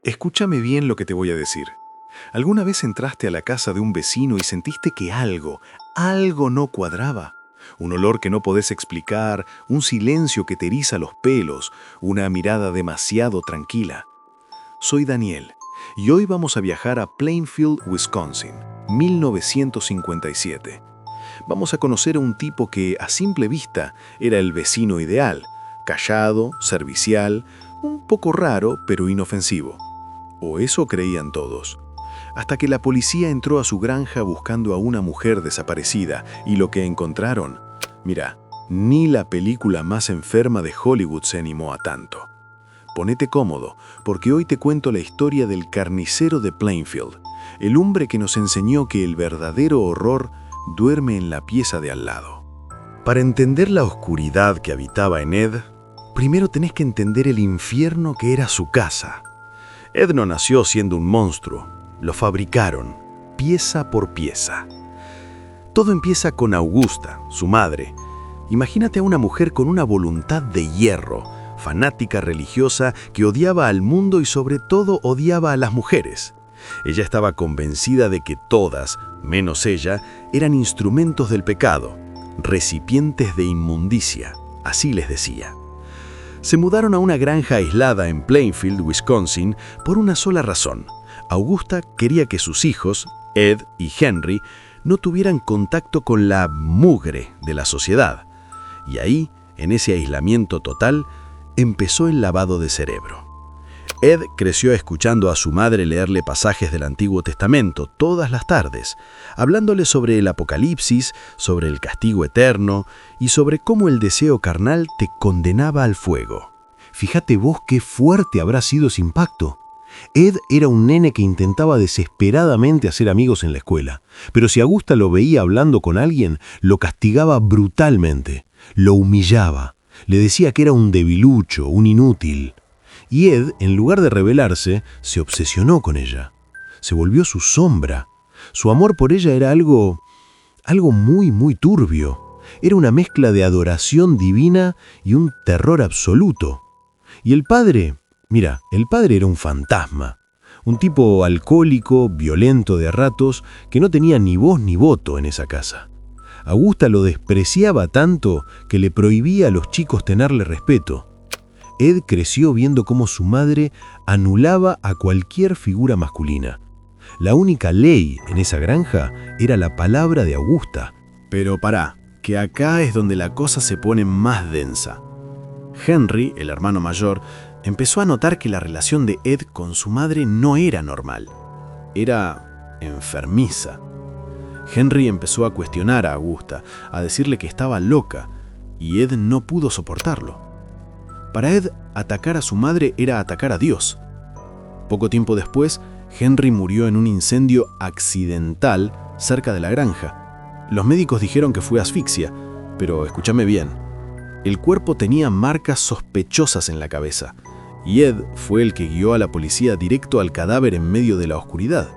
Escúchame bien lo que te voy a decir. ¿Alguna vez entraste a la casa de un vecino y sentiste que algo no cuadraba? Un olor que no podés explicar, un silencio que te eriza los pelos, una mirada demasiado tranquila. Soy Daniel y hoy vamos a viajar a Plainfield, Wisconsin, 1957. Vamos a conocer a un tipo que a simple vista era el vecino ideal, callado, servicial, un poco raro pero inofensivo. O eso creían todos. Hasta que la policía entró a su granja buscando a una mujer desaparecida y lo que encontraron, mira, ni la película más enferma de Hollywood se animó a tanto. Ponete cómodo, porque hoy te cuento la historia del carnicero de Plainfield, el hombre que nos enseñó que el verdadero horror duerme en la pieza de al lado. Para entender la oscuridad que habitaba en Ed, primero tenés que entender el infierno que era su casa. Ed no nació siendo un monstruo, lo fabricaron, pieza por pieza. Todo empieza con Augusta, su madre. Imagínate a una mujer con una voluntad de hierro, fanática religiosa que odiaba al mundo y sobre todo odiaba a las mujeres. Ella estaba convencida de que todas, menos ella, eran instrumentos del pecado, recipientes de inmundicia, así les decía. Se mudaron a una granja aislada en Plainfield, Wisconsin, por una sola razón. Augusta quería que sus hijos, Ed y Henry, no tuvieran contacto con la mugre de la sociedad. Y ahí, en ese aislamiento total, empezó el lavado de cerebro. Ed creció escuchando a su madre leerle pasajes del Antiguo Testamento todas las tardes, hablándole sobre el Apocalipsis, sobre el castigo eterno y sobre cómo el deseo carnal te condenaba al fuego. Fíjate vos qué fuerte habrá sido ese impacto. Ed era un nene que intentaba desesperadamente hacer amigos en la escuela, pero si Augusta lo veía hablando con alguien, lo castigaba brutalmente, lo humillaba, le decía que era un debilucho, un inútil. Y Ed, en lugar de rebelarse, se obsesionó con ella. Se volvió su sombra. Su amor por ella era algo muy turbio. Era una mezcla de adoración divina y un terror absoluto. Y el padre, mira, el padre era un fantasma. Un tipo alcohólico, violento de a ratos, que no tenía ni voz ni voto en esa casa. Augusta lo despreciaba tanto que le prohibía a los chicos tenerle respeto. Ed creció viendo cómo su madre anulaba a cualquier figura masculina. La única ley en esa granja era la palabra de Augusta. Pero pará, que acá es donde la cosa se pone más densa. Henry, el hermano mayor, empezó a notar que la relación de Ed con su madre no era normal. Era enfermiza. Henry empezó a cuestionar a Augusta, a decirle que estaba loca, y Ed no pudo soportarlo. Para Ed, atacar a su madre era atacar a Dios. Poco tiempo después, Henry murió en un incendio accidental cerca de la granja. Los médicos dijeron que fue asfixia, pero escúchame bien. El cuerpo tenía marcas sospechosas en la cabeza, y Ed fue el que guió a la policía directo al cadáver en medio de la oscuridad.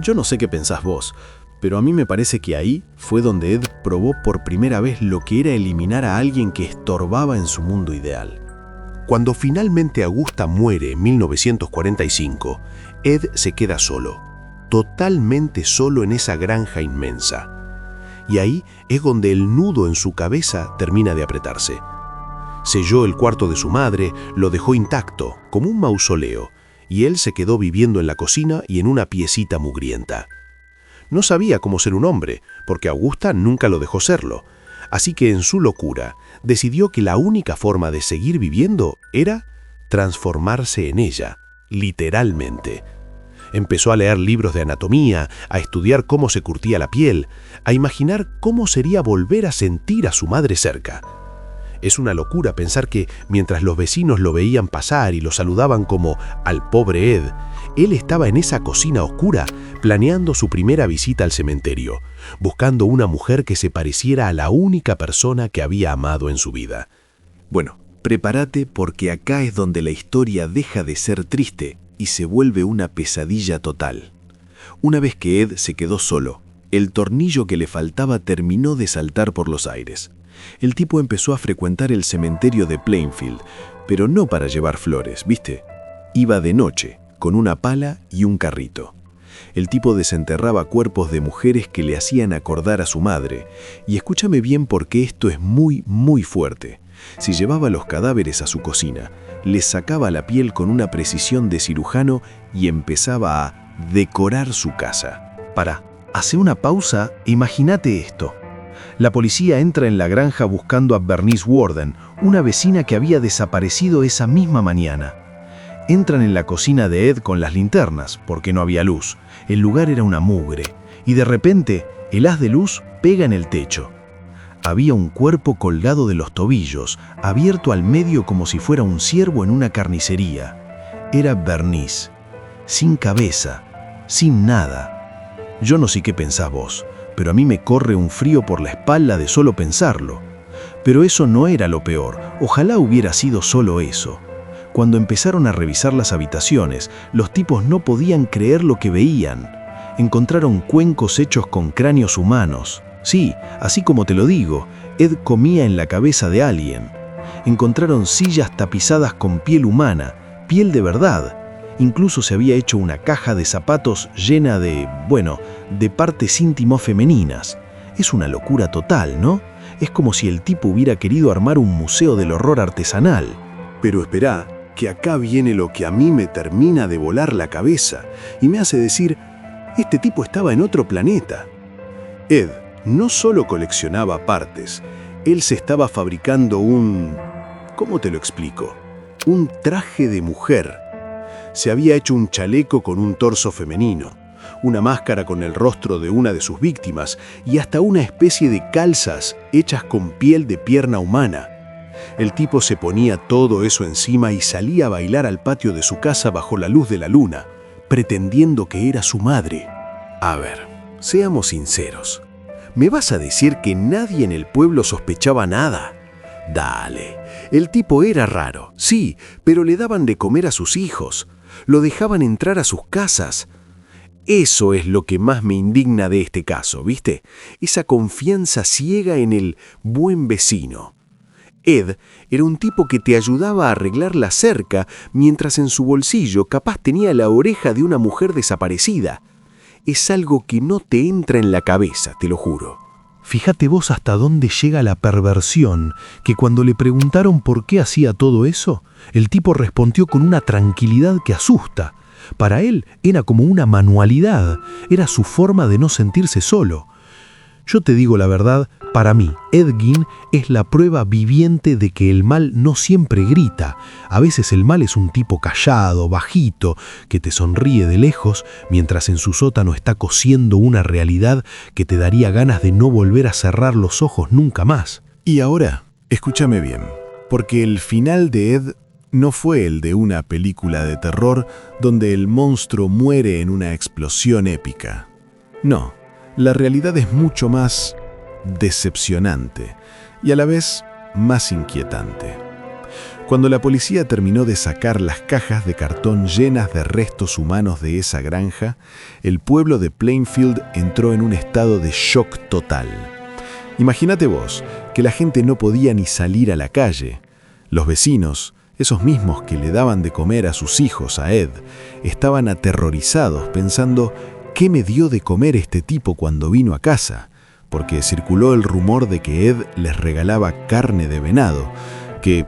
Yo no sé qué pensás vos, pero a mí me parece que ahí fue donde Ed probó por primera vez lo que era eliminar a alguien que estorbaba en su mundo ideal. Cuando finalmente Augusta muere en 1945, Ed se queda solo, totalmente solo en esa granja inmensa. Y ahí es donde el nudo en su cabeza termina de apretarse. Selló el cuarto de su madre, lo dejó intacto, como un mausoleo, y él se quedó viviendo en la cocina y en una piecita mugrienta. No sabía cómo ser un hombre, porque Augusta nunca lo dejó serlo. Así que en su locura, decidió que la única forma de seguir viviendo era transformarse en ella, literalmente. Empezó a leer libros de anatomía, a estudiar cómo se curtía la piel, a imaginar cómo sería volver a sentir a su madre cerca. Es una locura pensar que mientras los vecinos lo veían pasar y lo saludaban como al pobre Ed, él estaba en esa cocina oscura planeando su primera visita al cementerio, buscando una mujer que se pareciera a la única persona que había amado en su vida. Bueno, prepárate porque acá es donde la historia deja de ser triste y se vuelve una pesadilla total. Una vez que Ed se quedó solo, el tornillo que le faltaba terminó de saltar por los aires. El tipo empezó a frecuentar el cementerio de Plainfield, pero no para llevar flores, ¿viste? Iba de noche, con una pala y un carrito. El tipo desenterraba cuerpos de mujeres que le hacían acordar a su madre. Y escúchame bien porque esto es muy, muy fuerte. Si llevaba los cadáveres a su cocina, les sacaba la piel con una precisión de cirujano y empezaba a decorar su casa. Hace una pausa e imagínate esto. La policía entra en la granja buscando a Bernice Worden, una vecina que había desaparecido esa misma mañana. Entran en la cocina de Ed con las linternas, porque no había luz. El lugar era una mugre, y de repente el haz de luz pega en el techo. Había un cuerpo colgado de los tobillos, abierto al medio como si fuera un ciervo en una carnicería. Era Bernice, sin cabeza, sin nada. Yo no sé qué pensás vos, pero a mí me corre un frío por la espalda de solo pensarlo. Pero eso no era lo peor, ojalá hubiera sido solo eso. Cuando empezaron a revisar las habitaciones, los tipos no podían creer lo que veían. Encontraron cuencos hechos con cráneos humanos. Sí, así como te lo digo, Ed comía en la cabeza de alguien. Encontraron sillas tapizadas con piel humana, piel de verdad. Incluso se había hecho una caja de zapatos llena de partes íntimas femeninas. Es una locura total, ¿no? Es como si el tipo hubiera querido armar un museo del horror artesanal. Pero esperá, que acá viene lo que a mí me termina de volar la cabeza y me hace decir, este tipo estaba en otro planeta. Ed no solo coleccionaba partes, él se estaba fabricando ¿cómo te lo explico? Un traje de mujer. Se había hecho un chaleco con un torso femenino, una máscara con el rostro de una de sus víctimas y hasta una especie de calzas hechas con piel de pierna humana. El tipo se ponía todo eso encima y salía a bailar al patio de su casa bajo la luz de la luna, pretendiendo que era su madre. A ver, seamos sinceros. ¿Me vas a decir que nadie en el pueblo sospechaba nada? Dale, el tipo era raro, sí, pero le daban de comer a sus hijos. Lo dejaban entrar a sus casas. Eso es lo que más me indigna de este caso, ¿viste? Esa confianza ciega en el buen vecino. Ed era un tipo que te ayudaba a arreglar la cerca, mientras en su bolsillo capaz tenía la oreja de una mujer desaparecida. Es algo que no te entra en la cabeza, te lo juro. Fíjate vos hasta dónde llega la perversión, que cuando le preguntaron por qué hacía todo eso, el tipo respondió con una tranquilidad que asusta. Para él era como una manualidad, era su forma de no sentirse solo. Yo te digo la verdad, para mí, Ed Gein es la prueba viviente de que el mal no siempre grita. A veces el mal es un tipo callado, bajito, que te sonríe de lejos, mientras en su sótano está cosiendo una realidad que te daría ganas de no volver a cerrar los ojos nunca más. Y ahora, escúchame bien, porque el final de Ed no fue el de una película de terror donde el monstruo muere en una explosión épica. No, la realidad es mucho más decepcionante y a la vez más inquietante. Cuando la policía terminó de sacar las cajas de cartón llenas de restos humanos de esa granja, el pueblo de Plainfield entró en un estado de shock total. Imagínate vos que la gente no podía ni salir a la calle. Los vecinos, esos mismos que le daban de comer a sus hijos, a Ed, estaban aterrorizados pensando ¿qué me dio de comer este tipo cuando vino a casa? Porque circuló el rumor de que Ed les regalaba carne de venado, que,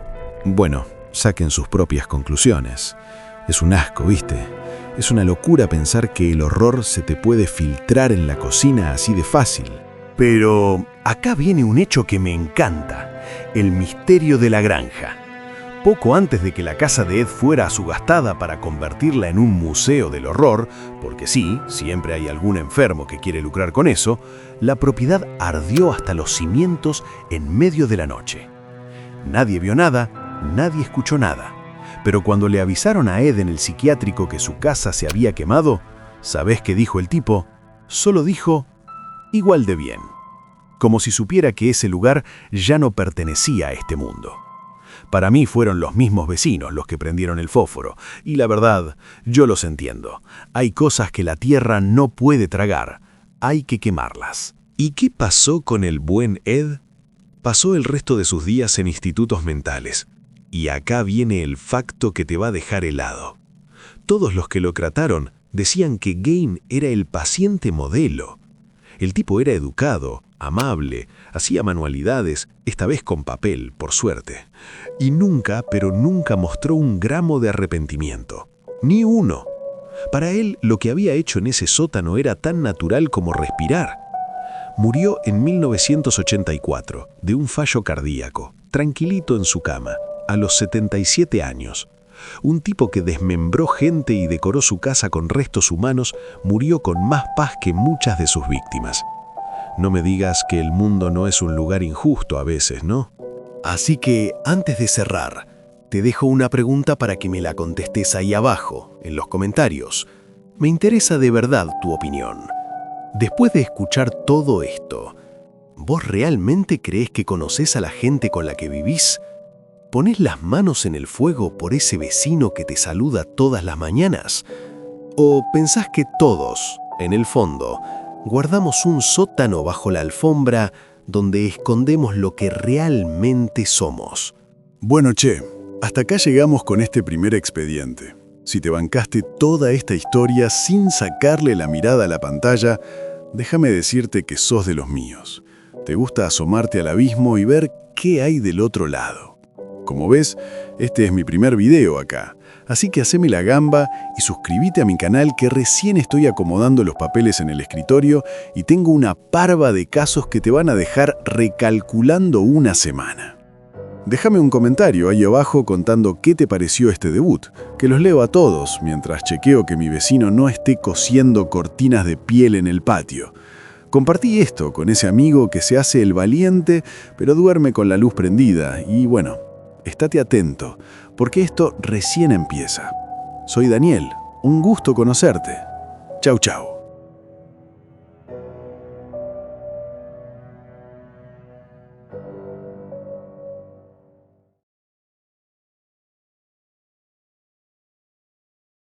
saquen sus propias conclusiones. Es un asco, ¿viste? Es una locura pensar que el horror se te puede filtrar en la cocina así de fácil. Pero acá viene un hecho que me encanta, el misterio de la granja. Poco antes de que la casa de Ed fuera subastada para convertirla en un museo del horror, porque sí, siempre hay algún enfermo que quiere lucrar con eso, la propiedad ardió hasta los cimientos en medio de la noche. Nadie vio nada, nadie escuchó nada. Pero cuando le avisaron a Ed en el psiquiátrico que su casa se había quemado, ¿sabés qué dijo el tipo? Solo dijo, igual de bien. Como si supiera que ese lugar ya no pertenecía a este mundo. Para mí fueron los mismos vecinos los que prendieron el fósforo, y la verdad, yo los entiendo. Hay cosas que la tierra no puede tragar, hay que quemarlas. ¿Y qué pasó con el buen Ed? Pasó el resto de sus días en institutos mentales. Y acá viene el facto que te va a dejar helado. Todos los que lo trataron decían que Gain era el paciente modelo. El tipo era educado, amable, hacía manualidades, esta vez con papel, por suerte. Y nunca, pero nunca mostró un gramo de arrepentimiento. Ni uno. Para él, lo que había hecho en ese sótano era tan natural como respirar. Murió en 1984, de un fallo cardíaco, tranquilito en su cama, a los 77 años. Un tipo que desmembró gente y decoró su casa con restos humanos murió con más paz que muchas de sus víctimas. No me digas que el mundo no es un lugar injusto a veces, ¿no? Así que, antes de cerrar, te dejo una pregunta para que me la contestes ahí abajo, en los comentarios. Me interesa de verdad tu opinión. Después de escuchar todo esto, ¿vos realmente crees que conocés a la gente con la que vivís? ¿Ponés las manos en el fuego por ese vecino que te saluda todas las mañanas? ¿O pensás que todos, en el fondo, guardamos un sótano bajo la alfombra donde escondemos lo que realmente somos? Bueno, che, hasta acá llegamos con este primer expediente. Si te bancaste toda esta historia sin sacarle la mirada a la pantalla, déjame decirte que sos de los míos. Te gusta asomarte al abismo y ver qué hay del otro lado. Como ves, este es mi primer video acá, así que haceme la gamba y suscríbete a mi canal que recién estoy acomodando los papeles en el escritorio y tengo una parva de casos que te van a dejar recalculando una semana. Déjame un comentario ahí abajo contando qué te pareció este debut, que los leo a todos mientras chequeo que mi vecino no esté cosiendo cortinas de piel en el patio. Compartí esto con ese amigo que se hace el valiente, pero duerme con la luz prendida y bueno, estate atento, porque esto recién empieza. Soy Daniel, un gusto conocerte. Chau, chau.